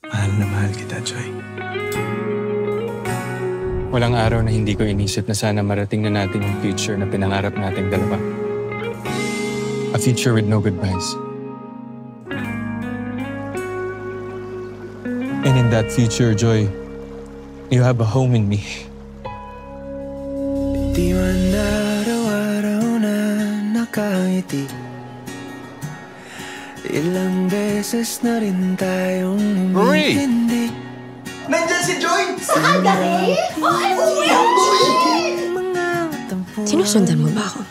Mahal na mahal kita, Joy. Walang araw na hindi ko inisip na sana marating na natin yung future na pinangarap nating dalawa. A future with no goodbyes. And in that future, Joy, you have a home in me. Di man araw-araw na nakangiti, ilang beses na rin tayong umintindi. Nandyan si Joy! Saan gabi? Sinusundan mo ba ako?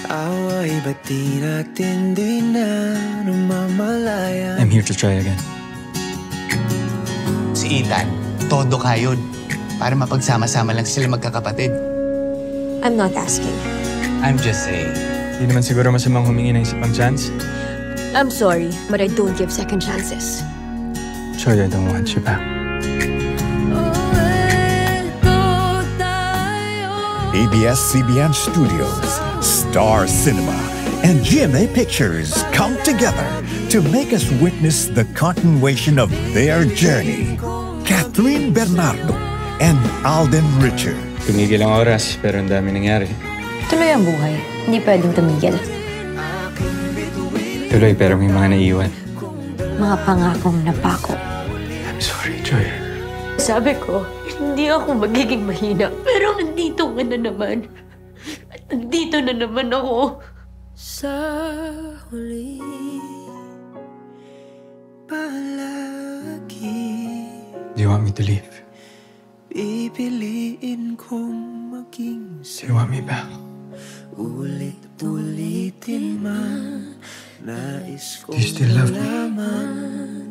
Away ba't di natin di na namamalayan? I'm here to try again. Si Ethan, todo kayod. Para mapagsama-sama lang sila magkakapatid. I'm not asking. I'm just saying. Hindi naman siguro masamang humingi ng isa pang chance. I'm sorry, but I don't give second chances. Joy, I don't want you back. ABS-CBN Studios, Star Cinema, and GMA Pictures come together to make us witness the continuation of their journey. Catherine Bernardo and Alden Richard. Tumigil ang oras, pero ang dami nangyari. Tuloy ang buhay. Hindi pwedeng tumigil. Tuloy, pero may mga naiwan. Mga pangakong napako. I'm sorry, Joy. Sabi ko, hindi ako magiging mahina. Pero nandito ka na naman. At nandito na naman ako. Sa huli, palagi Do you want me to leave? pipiliin kong maging Do you want me back? ulit-ulitin man. Nais ko Do you still love me? malaman